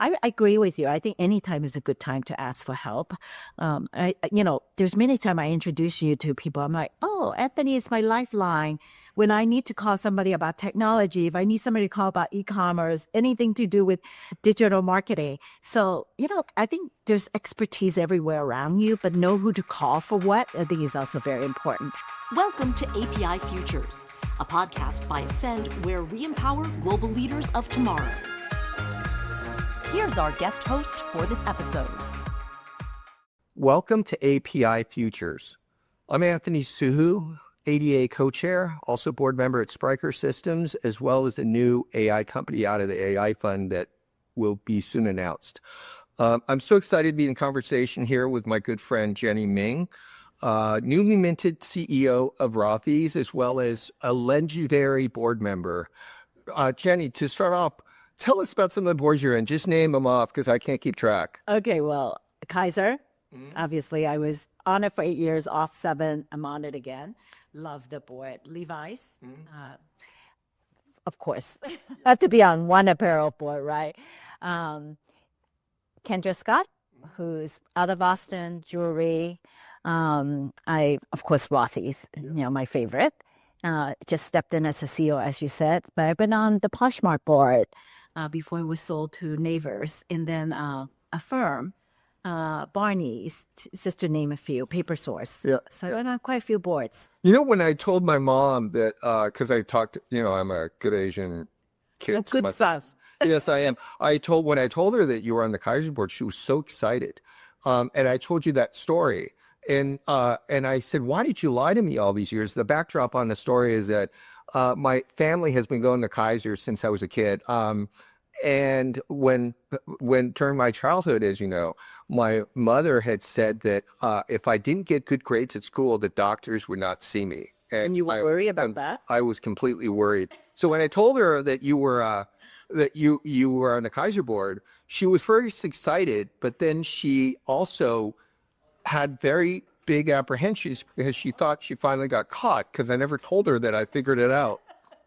I agree with you. I think any time is a good time to ask for help. There's many times I introduce you to people. I'm like, oh, Anthony is my lifeline. When I need to call somebody about technology, if I need somebody to call about e-commerce, anything to do with digital marketing. So, I think there's expertise everywhere around you, but know who to call for what, I think is also very important. Welcome to API Futures, a podcast by Ascend where we empower global leaders of tomorrow. Here's our guest host for this episode. Welcome to API Futures. I'm Anthony Soohoo, ADA co-chair, also board member at Spryker Systems, as well as a new AI company out of the AI fund that will be soon announced. I'm so excited to be in conversation here with my good friend Jenny Ming, newly minted CEO of Rothy's, as well as a legendary board member. Jenny, to start off, tell us about some of the boards you're in. Just name them off because I can't keep track. Okay, well, Kaiser, obviously I was on it for 8 years, off 7, I'm on it again. Love the board. Levi's, of course, have to be on one apparel board, right? Kendra Scott, who's out of Austin, jewelry. Of course, Rothy's, my favorite. Just stepped in as a CEO, as you said, but I've been on the Poshmark board before it was sold to Neighbors, and then a firm, Barney's, just to name a few, Paper Source. Yeah. So I've been on quite a few boards. When I told my mom that, because I talked, I'm a good Asian kid. Good sauce. Yes, I am. When I told her that you were on the Kaiser board, she was so excited. And I told you that story. And I said, why did you lie to me all these years? The backdrop on the story is that my family has been going to Kaiser since I was a kid. And when during my childhood, as you know, my mother had said that if I didn't get good grades at school, the doctors would not see me. And you were worried about that? I was completely worried. So when I told her that you were on the Kaiser board, she was very excited. But then she also had very big apprehensions because she thought she finally got caught because I never told her that I figured it out.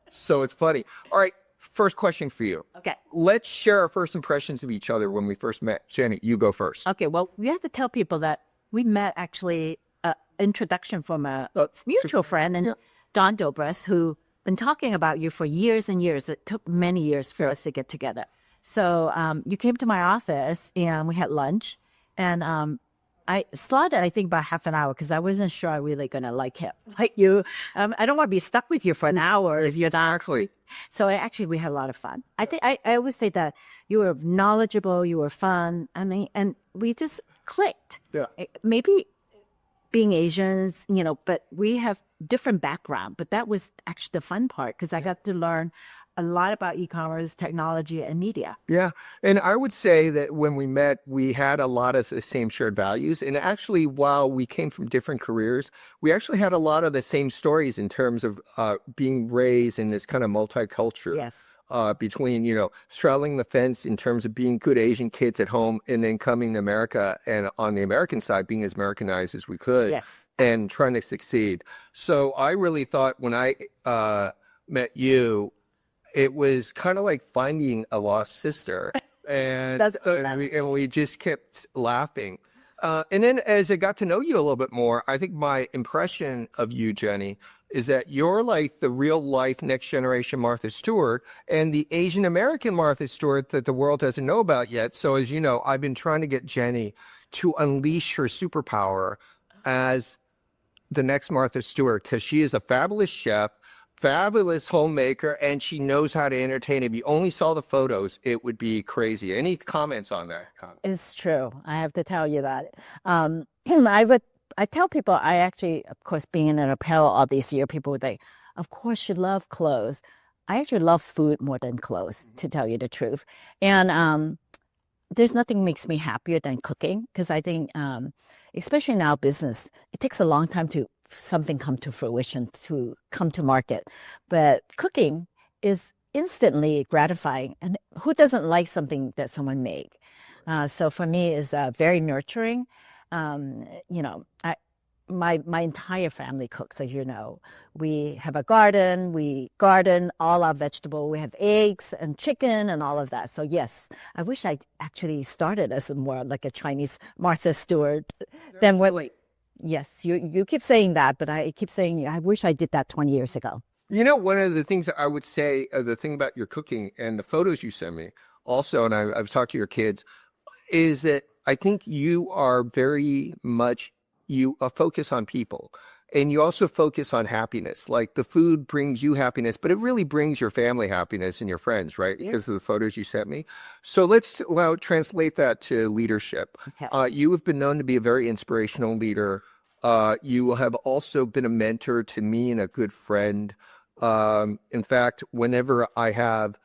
So it's funny. All right. First question for you. Okay. Let's share our first impressions of each other when we first met. Jenny, you go first. Okay. Well, we have to tell people that we met actually introduction from a mutual friend, and Don Dobras, who been talking about you for years and years. It took many years for us to get together. So you came to my office and we had lunch, and I slotted, I think, about half an hour because I wasn't sure I really going to like you. I don't want to be stuck with you for an hour if you're not. Exactly. So we had a lot of fun. I think I always say that you were knowledgeable, you were fun. And we just clicked. Yeah. Maybe being Asians, but we have different background. But that was actually the fun part because I got to learn a lot about e-commerce, technology, and media. Yeah. And I would say that when we met, we had a lot of the same shared values. And actually, while we came from different careers, we actually had a lot of the same stories in terms of being raised in this kind of multicultural. Yes. Between, straddling the fence in terms of being good Asian kids at home and then coming to America and on the American side, being as Americanized as we could. Yes. And trying to succeed. So I really thought when I met you, it was kind of like finding a lost sister, and we just kept laughing. And then as I got to know you a little bit more, I think my impression of you, Jenny, is that you're like the real life next generation Martha Stewart and the Asian American Martha Stewart that the world doesn't know about yet. So as you know, I've been trying to get Jenny to unleash her superpower as the next Martha Stewart because she is a fabulous chef, fabulous homemaker, and she knows how to entertain. If you only saw the photos, it would be crazy. Any comments on that? It's true. I have to tell you that. I tell people, I actually, of course, being in an apparel all these years, people would think, of course, you love clothes. I actually love food more than clothes, to tell you the truth. And there's nothing makes me happier than cooking because I think, especially in our business, it takes a long time to something come to fruition, to come to market. But cooking is instantly gratifying. And who doesn't like something that someone make? So for me, it's very nurturing. my entire family cooks, as you know. We have a garden, we garden all our vegetable. We have eggs and chicken and all of that. So yes, I wish I actually started as more like a Chinese Martha Stewart. Then what? Really? Yes, you keep saying that, but I keep saying I wish I did that 20 years ago. You know, one of the things that I would say, the thing about your cooking and the photos you send me also, and I've talked to your kids, is that I think you are very much, you focus on people, and you also focus on happiness. Like the food brings you happiness, but it really brings your family happiness and your friends, right? Because of the photos you sent me. So let's translate that to leadership. Okay. You have been known to be a very inspirational leader. You have also been a mentor to me and a good friend. In fact, whenever I have,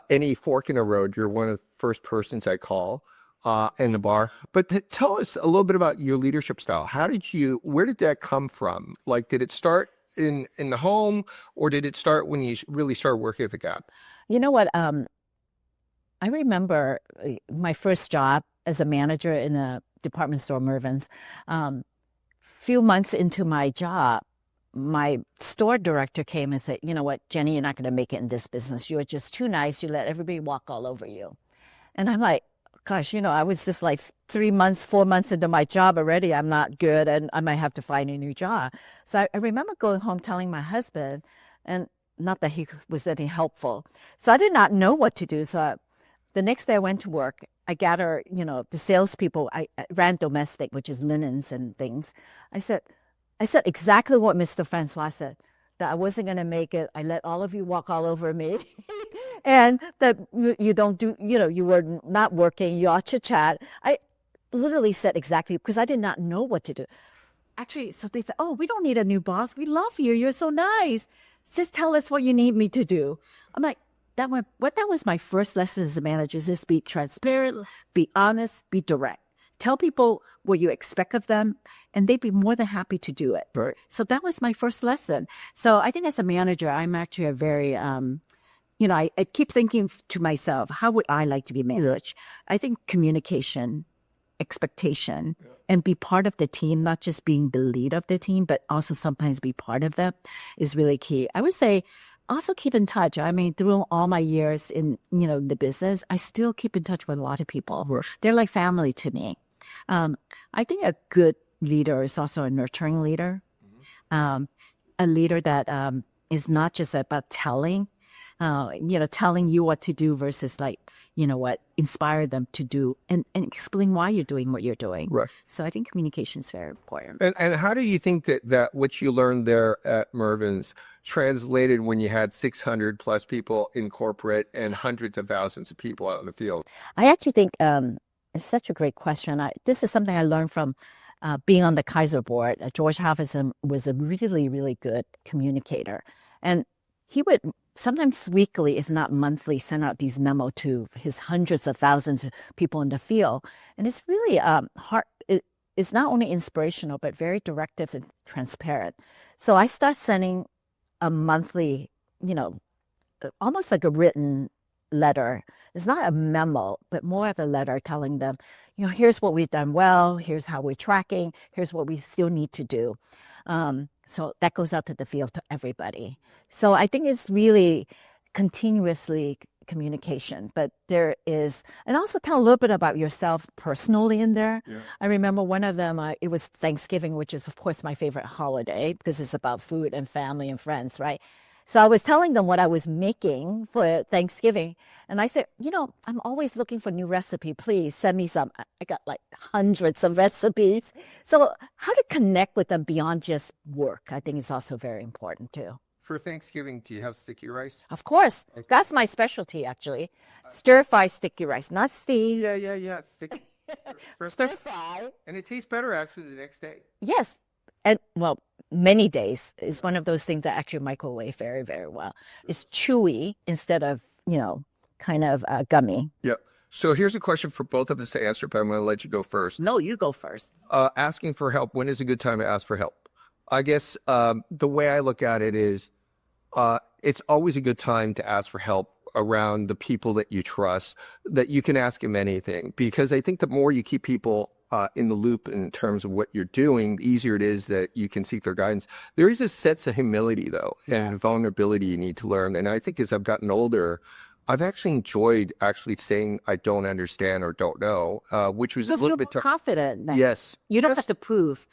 any fork in the road, you're one of the first persons I call in the bar. But tell us a little bit about your leadership style. Where did that come from? Like, did it start in the home, or did it start when you really started working at the Gap? You know what? I remember my first job as a manager in a department store, Mervyn's. Few months into my job, my store director came and said, "You know what, Jenny, you're not going to make it in this business. You're just too nice. You let everybody walk all over you." And I'm like, gosh, I was just like 3 months, 4 months into my job already. I'm not good and I might have to find a new job. So I remember going home telling my husband, and not that he was any helpful. So I did not know what to do. So the next day I went to work. I gathered, the salespeople. I ran domestic, which is linens and things. I said exactly what Mr. Francois said, that I wasn't going to make it. I let all of you walk all over me. And that you don't do, you were not working, you all chit-chat. I literally said exactly, because I did not know what to do. Actually, so they said, "Oh, we don't need a new boss. We love you. You're so nice. Just tell us what you need me to do." I'm like, that was my first lesson as a manager, is be transparent, be honest, be direct. Tell people what you expect of them, and they'd be more than happy to do it. Right. So that was my first lesson. So I think as a manager, I'm actually a very, I keep thinking to myself, how would I like to be managed? I think communication, expectation, and be part of the team, not just being the lead of the team, but also sometimes be part of them, is really key. I would say also keep in touch. I mean, through all my years in, the business, I still keep in touch with a lot of people. Right. They're like family to me. I think a good leader is also a nurturing leader, a leader that is not just about telling you what to do versus inspire them to do and explain why you're doing what you're doing. Right. So I think communication is very important. And how do you think that what you learned there at Mervyn's translated when you had 600 plus people in corporate and hundreds of thousands of people out in the field? I actually think it's such a great question. This is something I learned from being on the Kaiser board. George Halverson was a really, really good communicator. And he would sometimes weekly, if not monthly, send out these memos to his hundreds of thousands of people in the field. And it's really hard. It's not only inspirational, but very directive and transparent. So I start sending a monthly, almost like a written letter. It's not a memo, but more of a letter telling them, here's what we've done well, here's how we're tracking, here's what we still need to do. So that goes out to the field to everybody. So I think it's really continuously communication, but there is, and also tell a little bit about yourself personally in there. Yeah. I remember one of them, it was Thanksgiving, which is of course my favorite holiday because it's about food and family and friends, right? So I was telling them what I was making for Thanksgiving. And I said, I'm always looking for new recipe. Please send me some. I got like hundreds of recipes. So how to connect with them beyond just work, I think is also very important too. For Thanksgiving, do you have sticky rice? Of course. Okay. That's my specialty, actually. Stir-fry sticky rice, not steamed. Yeah. Sticky. Stir-fry. And it tastes better actually the next day. Yes. And many days is one of those things that actually microwave very, very well. It's chewy instead of, kind of gummy. Yeah. So here's a question for both of us to answer, but I'm going to let you go first. No, you go first. Asking for help. When is a good time to ask for help? I guess the way I look at it is it's always a good time to ask for help around the people that you trust, that you can ask them anything. Because I think the more you keep people in the loop in terms of what you're doing, the easier it is that you can seek their guidance. There is a sense of humility, though, and vulnerability you need to learn. And I think as I've gotten older, I've actually enjoyed actually saying I don't understand or don't know, which was a little bit confident. Yes. You don't have to prove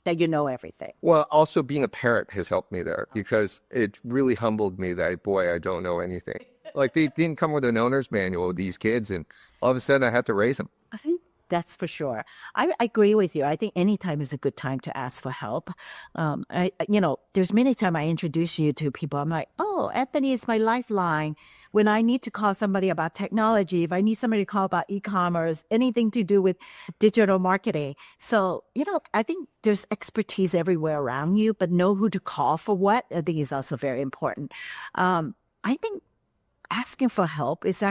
that you know everything. Well, also being a parent has helped me there because it really humbled me that, boy, I don't know anything. Like they didn't come with an owner's manual with these kids, and all of a sudden I had to raise them. I think that's for sure. I agree with you. I think any time is a good time to ask for help. There's many times I introduce you to people. I'm like, oh, Anthony is my lifeline. When I need to call somebody about technology, if I need somebody to call about e-commerce, anything to do with digital marketing. So, I think there's expertise everywhere around you, but know who to call for what, I think is also very important. I think asking for help is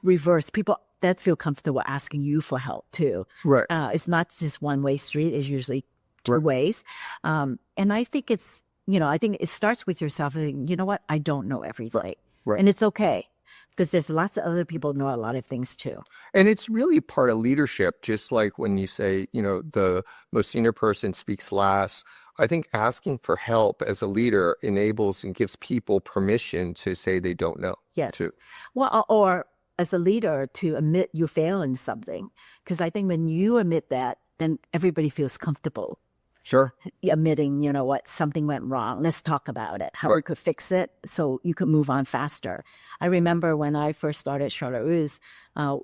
reverse. People that feel comfortable asking you for help too. Right. It's not just one way street. It's usually two ways. And I think I think it starts with yourself. You know what? I don't know everything. Right. And it's okay because there's lots of other people who know a lot of things too. And it's really part of leadership, just like when you say, the most senior person speaks last. I think asking for help as a leader enables and gives people permission to say they don't know. Yeah. Too. Well, or as a leader to admit you fail in something. Because I think when you admit that, then everybody feels comfortable. Sure. Admitting, something went wrong. Let's talk about it, how we could fix it so you could move on faster. I remember when I first started Charlotte Russe,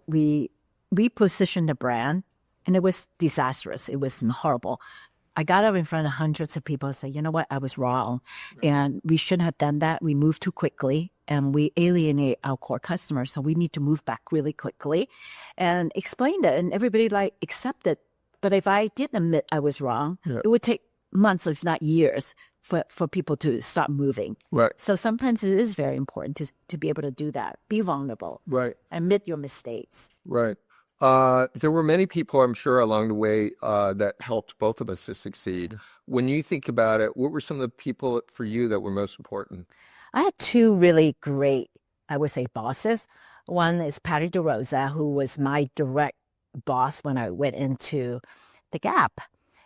we repositioned the brand and it was disastrous. It was horrible. I got up in front of hundreds of people and said, you know what, I was wrong. And we shouldn't have done that. We moved too quickly and we alienate our core customers. So we need to move back really quickly and explain it. And everybody accepted. But if I didn't admit I was wrong, it would take months, if not years, for people to stop moving. Right. So sometimes it is very important to be able to do that. Be vulnerable. Right. Admit your mistakes. Right. There were many people, I'm sure, along the way that helped both of us to succeed. When you think about it, what were some of the people for you that were most important? I had two really great, I would say, bosses. One is Patty DeRosa, who was my direct boss when I went into the Gap.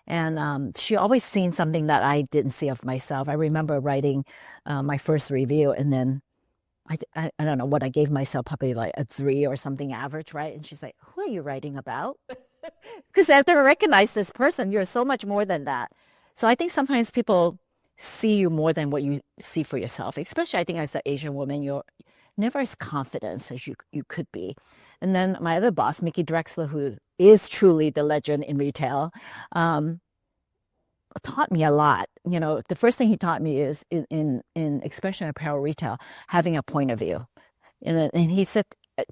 And she always seen something that I didn't see of myself. I remember writing my first review and then I don't know what I gave myself, probably like a 3 or something average, right? And she's like, who are you writing about? Because after I recognize this person, you're so much more than that. So I think sometimes people see you more than what you see for yourself, especially I think as an Asian woman, you're never as confident as you could be. And then my other boss, Mickey Drexler, who is truly the legend in retail, taught me a lot. The first thing he taught me is in especially apparel retail, having a point of view. And he said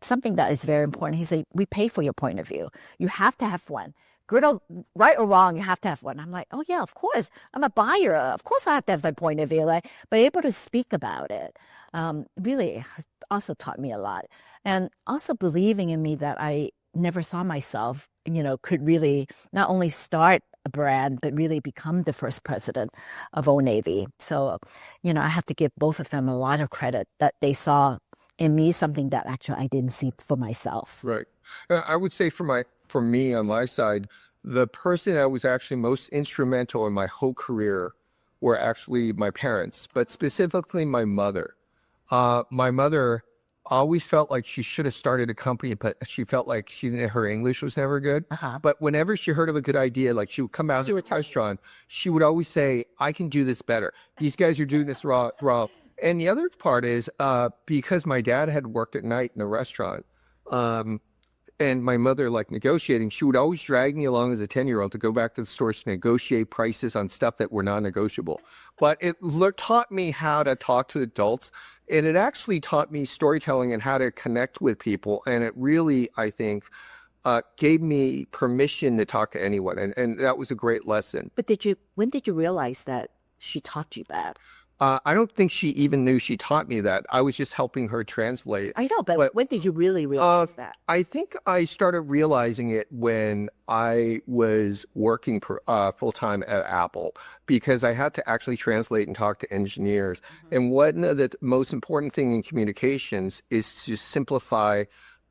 something that is very important. He said, we pay for your point of view. You have to have one. Right or wrong, you have to have one. I'm like, oh yeah, of course. I'm a buyer. Of course I have to have my point of view. But able to speak about it really also taught me a lot. And also believing in me that I never saw myself, could really not only start a brand, but really become the first president of Old Navy. So, I have to give both of them a lot of credit that they saw in me something that actually I didn't see for myself. Right. I would say for me on my side, the person that was actually most instrumental in my whole career were actually my parents, but specifically my mother. My mother always felt like she should have started a company, but she felt like her English was never good. But whenever she heard of a good idea, like she would come out to a restaurant, she would always say, I can do this better. These guys are doing this wrong. And the other part is because my dad had worked at night in a restaurant, and my mother negotiating, she would always drag me along as a 10-year-old to go back to the stores to negotiate prices on stuff that were non-negotiable. But it taught me how to talk to adults, and it actually taught me storytelling and how to connect with people. And it really, I think, gave me permission to talk to anyone. And that was a great lesson. But when did you realize that she taught you that? I don't think she even knew she taught me that. I was just helping her translate. I know, but when did you really realize that? I think I started realizing it when I was working full-time at Apple, because I had to actually translate and talk to engineers. And one of the most important thing in communications is to simplify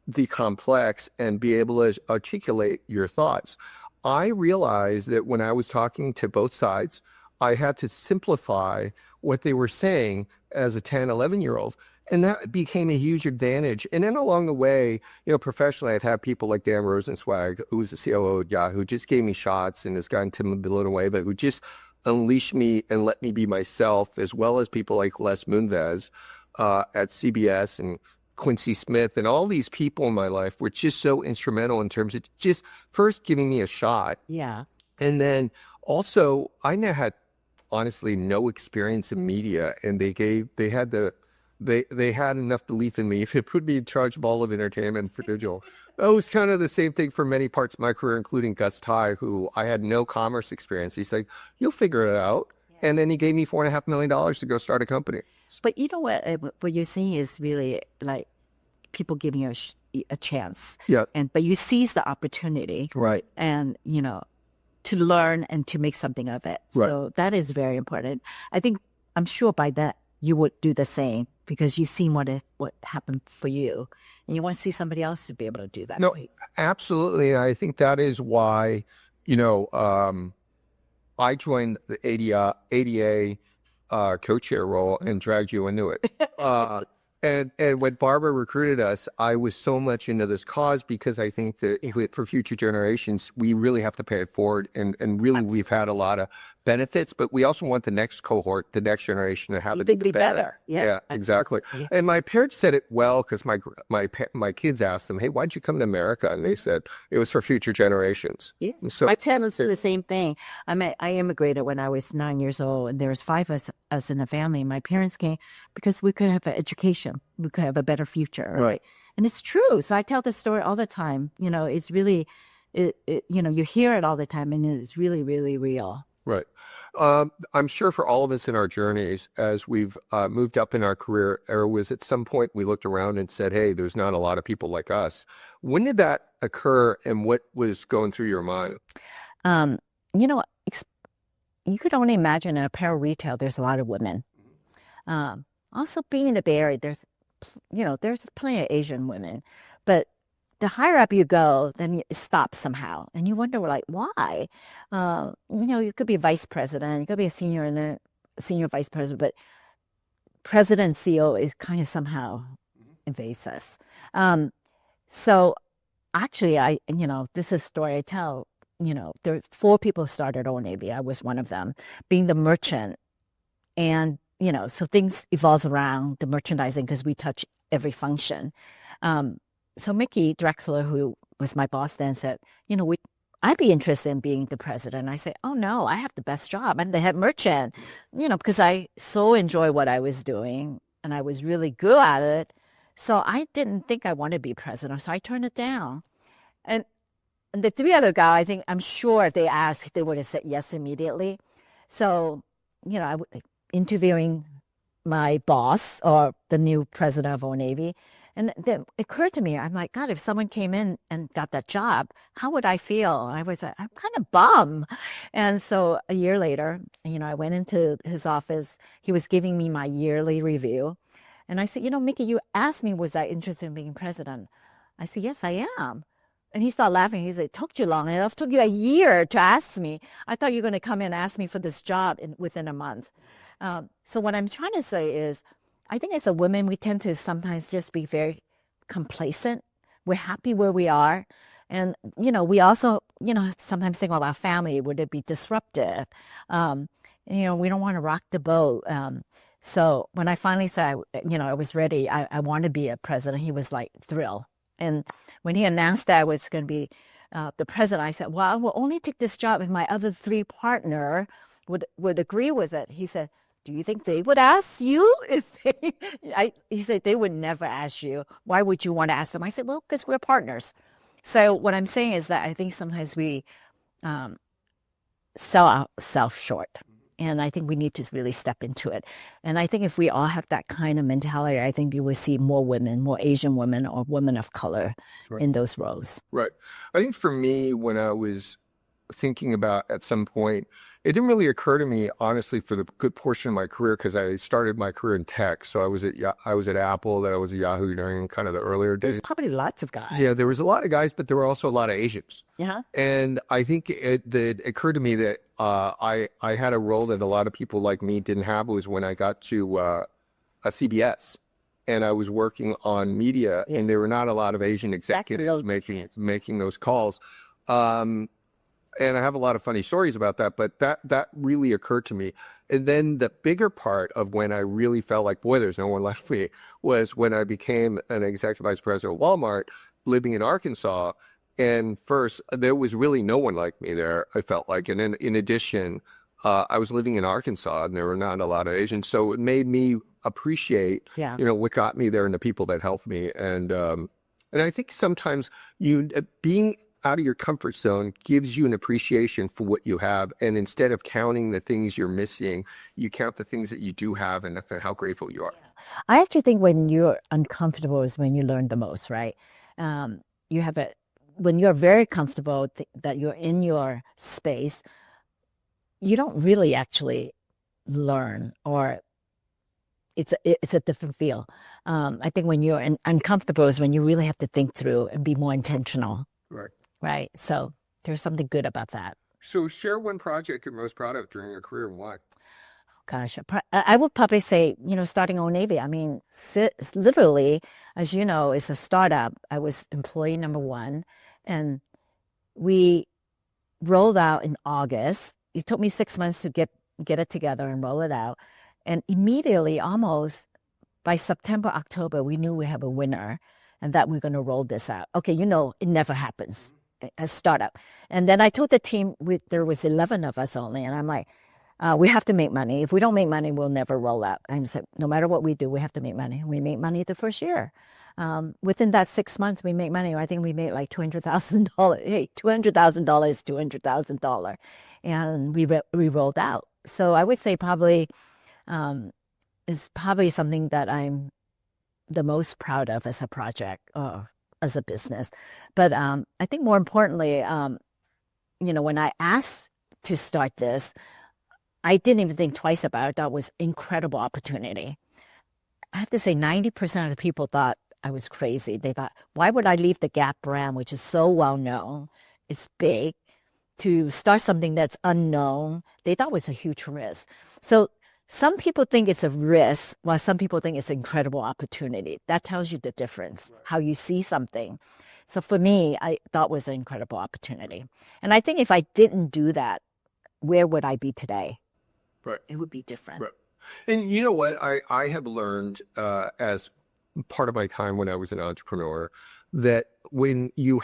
the complex and be able to articulate your thoughts. I realized that when I was talking to both sides, I had to simplify what they were saying as a 10, 11-year-old. And that became a huge advantage. And then along the way, professionally, I've had people like Dan Rosenswag, who was the COO at Yahoo, who just gave me shots and has gotten to blown away, but who just unleashed me and let me be myself, as well as people like Les Moonves at CBS and Quincy Smith and all these people in my life were just so instrumental in terms of just first giving me a shot. Yeah. And then also, I now had honestly no experience in media, and they had enough belief in me. If it put me in charge of all of entertainment for digital, it was kind of the same thing for many parts of my career, including Gus Ty, who I had no commerce experience. He's like, "You'll figure it out," and then he gave me $4.5 million to go start a company. But you know what you're seeing is really like people giving you a chance. Yeah. But you seize the opportunity. Right. And, to learn and to make something of it. Right. So that is very important. I'm sure by that you would do the same because you've seen what happened for you. And you want to see somebody else to be able to do that. No, absolutely. And I think that is why, I joined the ADA co-chair role and dragged you into it. And when Barbara recruited us, I was so much into this cause because I think that for future generations, we really have to pay it forward. And really, we've had a lot of benefits, but we also want the next cohort, the next generation to have it be better. Yeah, exactly. Yeah. And my parents said it well because my kids asked them, "Hey, why'd you come to America?" And they said it was for future generations. Yeah. So my parents do the same thing. I immigrated when I was 9 years old, and there was 5 of us in the family. My parents came because we could have an education. We could have a better future. Right. And it's true. So I tell this story all the time. It's really, you hear it all the time, and it's really, really real. Right. I'm sure for all of us in our journeys, as we've moved up in our career, there was at some point we looked around and said, "Hey, there's not a lot of people like us." When did that occur, and what was going through your mind? You could only imagine in apparel retail, there's a lot of women. Also, being in the Bay Area, there's plenty of Asian women, but the higher up you go, then it stops somehow. And you wonder, why? You could be a vice president, you could be a senior vice president, but president and CEO is kind of somehow evades us. So actually, this is a story I tell, there are 4 people who started Old Navy. I was one of them, being the merchant. And, so things evolves around the merchandising because we touch every function. So Mickey Drexler, who was my boss then, said, I'd be interested in being the president. I said, "Oh no, I have the best job. I'm the head merchant," because I so enjoy what I was doing and I was really good at it. So I didn't think I wanted to be president. So I turned it down. And the 3 other guys, I'm sure if they asked, they would have said yes immediately. So, I interviewing my boss or the new president of Old Navy. And then it occurred to me, I'm like, God, if someone came in and got that job, how would I feel? And I was like, I'm kind of bummed. And so a year later, I went into his office. He was giving me my yearly review. And I said, Mickey, you asked me, was I interested in being president? I said, yes, I am. And he started laughing. He said, "It took you long enough. It took you a year to ask me. I thought you were going to come in and ask me for this job within a month." So what I'm trying to say is, I think as a woman, we tend to sometimes just be very complacent. We're happy where we are. And, we also, sometimes think about family. Would it be disruptive? We don't want to rock the boat. So when I finally said, I was ready, I want to be a president, he was like thrilled. And when he announced that I was going to be the president, I said, well, I will only take this job if my other 3 partner would agree with it. He said, do you think they would ask you? He said, they would never ask you. Why would you want to ask them? I said, well, because we're partners. So what I'm saying is that I think sometimes we sell ourselves short. And I think we need to really step into it. And I think if we all have that kind of mentality, I think you will see more women, more Asian women or women of color in those roles. Right. I think for me, when I was thinking about at some point, it didn't really occur to me, honestly, for the good portion of my career, because I started my career in tech. So I was at Apple, then I was at Yahoo during kind of the earlier days. There's probably lots of guys. Yeah, there was a lot of guys, but there were also a lot of Asians. Yeah. And I think it occurred to me that I had a role that a lot of people like me didn't have. Was when I got to a CBS, and I was working on media, and there were not a lot of Asian executives making those calls. And I have a lot of funny stories about that, but that really occurred to me. And then the bigger part of when I really felt like, boy, there's no one left me, was when I became an executive vice president of Walmart, living in Arkansas. And first, there was really no one like me there, I felt like. And then in addition, I was living in Arkansas, and there were not a lot of Asians. So it made me appreciate, what got me there and the people that helped me. And I think sometimes being out of your comfort zone gives you an appreciation for what you have. And instead of counting the things you're missing, you count the things that you do have and how grateful you are. I actually think when you're uncomfortable is when you learn the most, right? When you're very comfortable that you're in your space, you don't really actually learn, or it's a different feel. I think when you're uncomfortable is when you really have to think through and be more intentional. Right. So there's something good about that. So share one project you're most proud of during your career and why. Gosh, I would probably say, starting Old Navy. I mean, literally, as you know, it's a startup. I was employee number 1, and we rolled out in August. It took me 6 months to get it together and roll it out. And immediately, almost by September, October, we knew we have a winner and that we're going to roll this out. Okay, it never happens. A startup. And then I told the team, there was 11 of us only, and I'm like, we have to make money. If we don't make money, we'll never roll out. I said, no matter what we do, we have to make money. And we made money the first year. Within that 6 months, we make money. I think we made like $200,000. Hey, $200,000, $200,000. And we rolled out. So I would say probably is probably something that I'm the most proud of as a project or as a business. But I think more importantly, when I asked to start this, I didn't even think twice about it. That was incredible opportunity. I have to say 90% of the people thought I was crazy. They thought, why would I leave the Gap brand, which is so well known, it's big, to start something that's unknown? They thought it was a huge risk. So some people think it's a risk, while some people think it's an incredible opportunity. That tells you the difference, how you see something. So for me, I thought it was an incredible opportunity. And I think if I didn't do that, where would I be today? Right. It would be different. Right. And you know what? I have learned as part of my time when I was an entrepreneur, that when you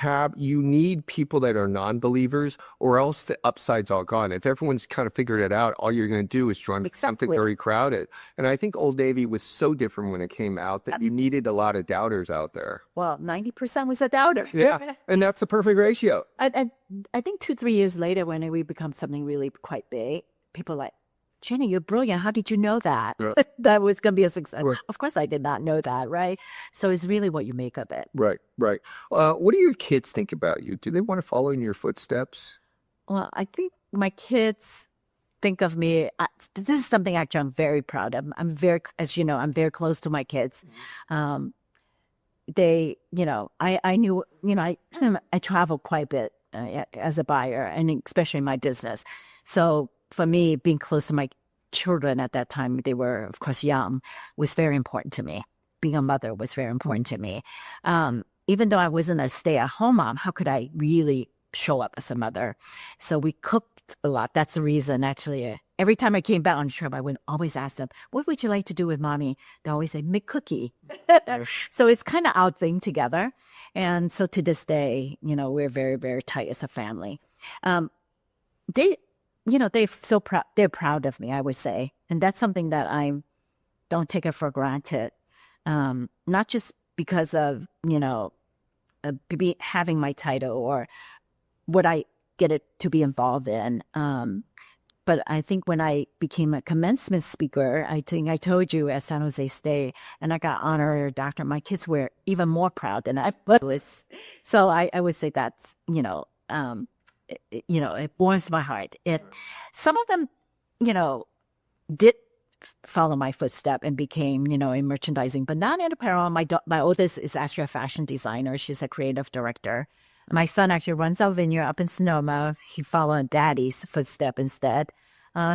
need people that are non-believers, or else the upside's all gone. If everyone's kind of figured it out, all you're going to do is join something very crowded. And I think Old Navy was so different when it came out that you needed a lot of doubters out there. Well, 90% was a doubter. Yeah, and that's the perfect ratio. And I think 2-3 years later, when we become something really quite big, people are like, Jenny, you're brilliant. How did you know that? Yeah. That was going to be a success? Right. Of course, I did not know that, right? So it's really what you make of it. Right. What do your kids think about you? Do they want to follow in your footsteps? Well, I think my kids think of me. This is something actually I'm very proud of. As you know, I'm very close to my kids. They, I knew, I travel quite a bit as a buyer, and especially in my business. So for me, being close to my children at that time, they were, of course, young, was very important to me. Being a mother was very important to me. Even though I wasn't a stay-at-home mom, how could I really show up as a mother? So we cooked a lot. That's the reason, actually. Every time I came back on the trip, I would always ask them, what would you like to do with mommy? They always say, make cookie. So it's kind of our thing together. And so to this day, we're very, very tight as a family. They're proud of me, I would say. And that's something that I don't take it for granted. Not just because of, having my title or what I get it to be involved in. But I think when I became a commencement speaker, I think I told you at San Jose State, and I got honorary doctor, my kids were even more proud than I was. So I would say that's, it warms my heart. Some of them, did follow my footstep and became, in merchandising, but not in apparel. My oldest is actually a fashion designer. She's a creative director. My son actually runs our vineyard up in Sonoma. He followed daddy's footstep instead.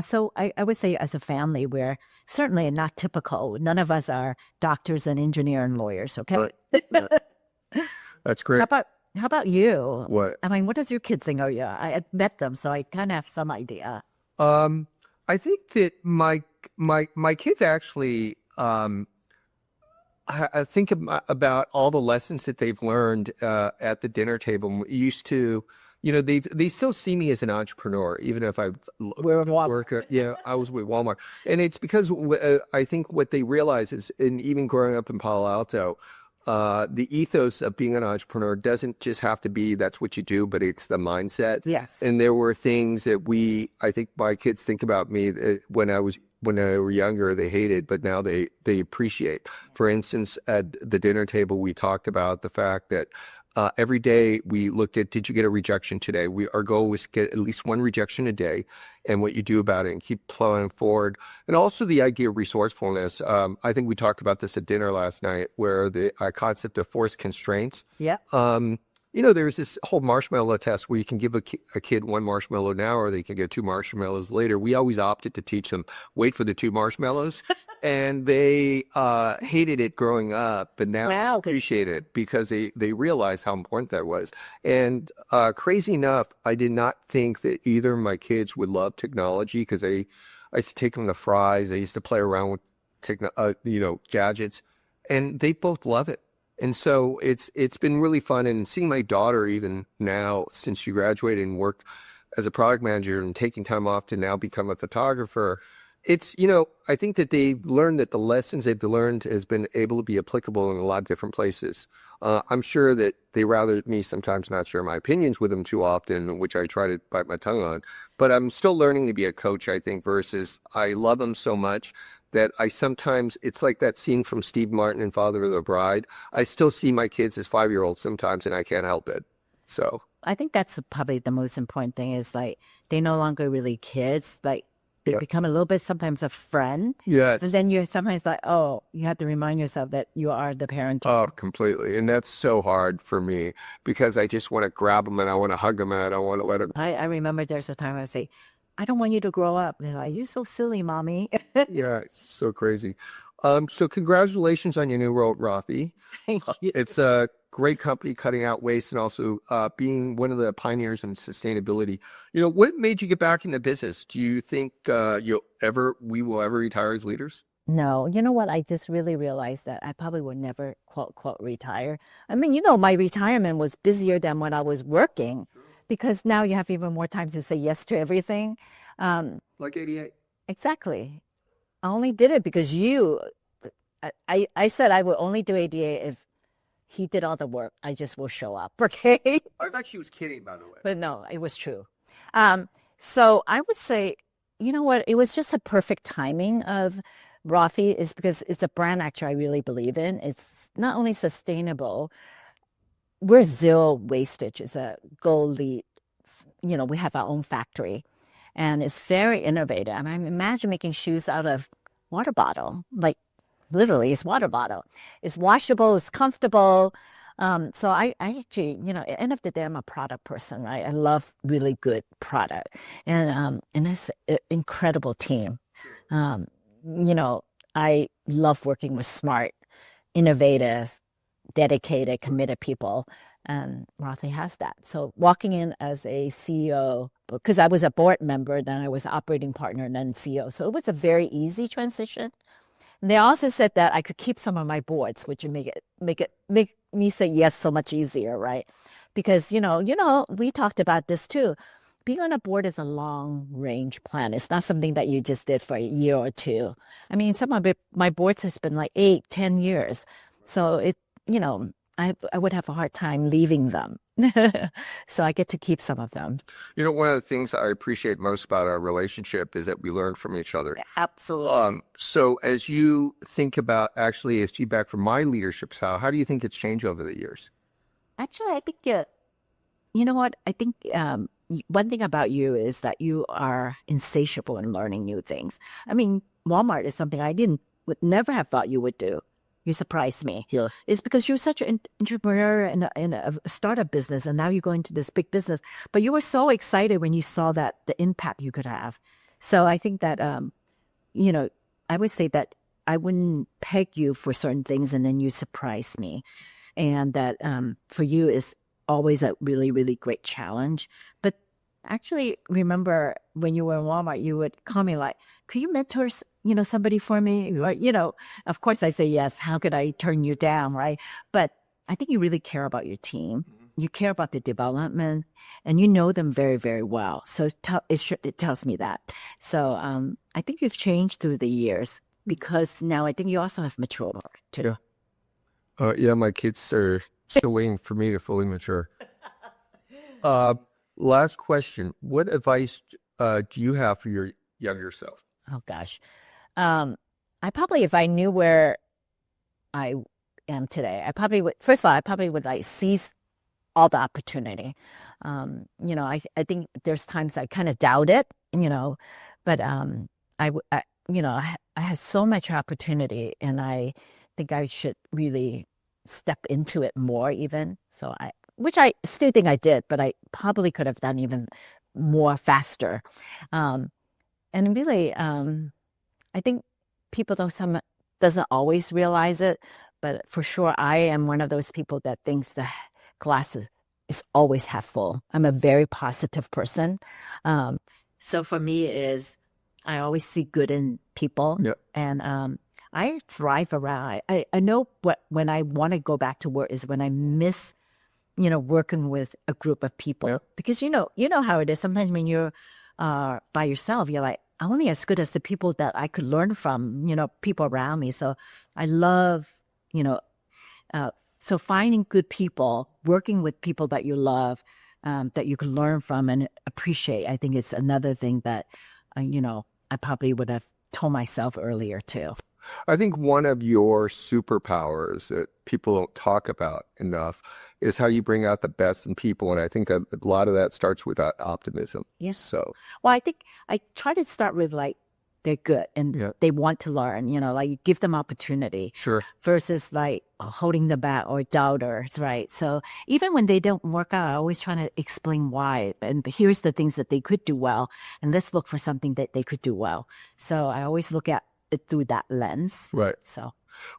So I would say as a family, we're certainly not typical. None of us are doctors and engineers and lawyers, okay? That's great. How about you? What? I mean, what does your kids think of you? I met them, so I kind of have some idea. I think that my kids actually I think about all the lessons that they've learned at the dinner table. Used to, they still see me as an entrepreneur, even if I work. I was with Walmart, and it's because I think what they realize is, and even growing up in Palo Alto, the ethos of being an entrepreneur doesn't just have to be that's what you do, but it's the mindset. Yes. And there were things that I think my kids think about me when they were younger, they hated, but now they appreciate. For instance, at the dinner table, we talked about the fact that every day we looked at, did you get a rejection today? Our goal was to get at least one rejection a day and what you do about it and keep plowing forward. And also the idea of resourcefulness. I think we talked about this at dinner last night, where the concept of forced constraints. Yeah. There's this whole marshmallow test where you can give a kid one marshmallow now, or they can get two marshmallows later. We always opted to teach them, wait for the two marshmallows. And they hated it growing up, but now appreciate it because they realize how important that was. And crazy enough, I did not think that either of my kids would love technology, because I used to take them to Fry's. I used to play around with gadgets, and they both love it. And so it's been really fun. And seeing my daughter, even now, since she graduated and worked as a product manager and taking time off to now become a photographer, it's, I think that they've learned that the lessons they've learned has been able to be applicable in a lot of different places. I'm sure that they rather me sometimes not share my opinions with them too often, which I try to bite my tongue on. But I'm still learning to be a coach, I think, versus I love them so much that I sometimes, it's like that scene from Steve Martin in Father of the Bride. I still see my kids as 5-year-olds sometimes, and I can't help it. So I think that's probably the most important thing is like they're no longer really kids. Like they become a little bit sometimes a friend. Yes. And then you're sometimes like, oh, you have to remind yourself that you are the parent. Oh, completely. And that's so hard for me because I just want to grab them and I want to hug them and I don't want to let them. I remember there's a time I say, I don't want you to grow up. And they're like, you're so silly, mommy. Yeah, it's so crazy. So congratulations on your new role at Rothy. Thank you. It's a great company cutting out waste and also being one of the pioneers in sustainability. What made you get back into business? Do you think we will ever retire as leaders? No, you know what? I just really realized that I probably would never, quote, quote, retire. I mean, my retirement was busier than when I was working. Because now you have even more time to say yes to everything. Like 88. Exactly. I only did it because I said I would only do 88 if he did all the work. I just will show up, okay? I thought she was kidding, by the way. But no, it was true. So I would say, you know what? It was just a perfect timing of Rothy is because it's a brand actually I really believe in. It's not only sustainable, we're zero wastage. It's a gold lead. We have our own factory and it's very innovative. I mean, imagine making shoes out of water bottle, like literally it's water bottle. It's washable, it's comfortable. So I actually, at the end of the day, I'm a product person, right? I love really good product and it's an incredible team. I love working with smart, innovative, dedicated, committed people, and Rothy has that. So walking in as a CEO, because I was a board member, then I was operating partner, and then CEO. So it was a very easy transition. And they also said that I could keep some of my boards, which would make me say yes so much easier, right? Because we talked about this too. Being on a board is a long range plan. It's not something that you just did for a year or two. I mean, some of my boards has been like 8-10 years. So I would have a hard time leaving them. So I get to keep some of them. One of the things I appreciate most about our relationship is that we learn from each other. Absolutely. So as you think about actually as feedback from my leadership style, how do you think it's changed over the years? Actually, I think, you know what? I think one thing about you is that you are insatiable in learning new things. I mean, Walmart is something I would never have thought you would do. You surprised me. Yeah. It's because you're such an entrepreneur in a startup business, and now you go into this big business. But you were so excited when you saw that the impact you could have. So I think that, I would say that I wouldn't peg you for certain things, and then you surprise me. And that for you is always a really, really great challenge. But actually, remember when you were in Walmart, you would call me like, could you mentor, somebody for me? Or, of course I say yes. How could I turn you down, right? But I think you really care about your team. You care about the development, and you know them very, very well. So it tells me that. So I think you've changed through the years, because now I think you also have matured too. Yeah. My kids are still waiting for me to fully mature. Last question. What advice do you have for your younger self? Oh, gosh. I probably, if I knew where I am today, first of all, I probably would like seize all the opportunity. I think there's times I kind of doubt it, but I had so much opportunity, and I think I should really step into it more even. So which I still think I did, but I probably could have done even more faster. And really, I think people doesn't always realize it, but for sure, I am one of those people that thinks the glass is always half full. I'm a very positive person. So for me I always see good in people. Yeah. And I thrive around. I know when I want to go back to work is when I miss, working with a group of people. Yeah. Because you know how it is. Sometimes when you're by yourself, you're like, I'm only as good as the people that I could learn from, people around me. So I love, so finding good people, working with people that you love, that you can learn from and appreciate. I think it's another thing that, I probably would have told myself earlier too. I think one of your superpowers that people don't talk about enough is how you bring out the best in people. And I think that a lot of that starts with that optimism. Yes. So, well, I think I try to start with like, they're good and they want to learn, like you give them opportunity. Sure. Versus like holding them back or doubters, right? So even when they don't work out, I always try to explain why. And here's the things that they could do well. And let's look for something that they could do well. So I always look at it through that lens. Right. So.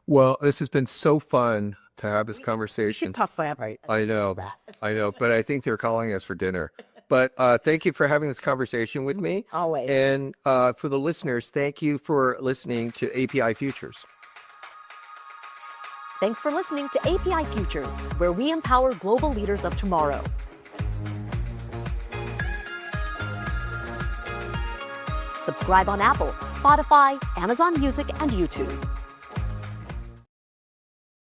Well, this has been so fun to have this conversation. We could talk forever. I know, but I think they're calling us for dinner. But thank you for having this conversation with me. Always. And for the listeners, thank you for listening to API Futures. Thanks for listening to API Futures, where we empower global leaders of tomorrow. Subscribe on Apple, Spotify, Amazon Music, and YouTube.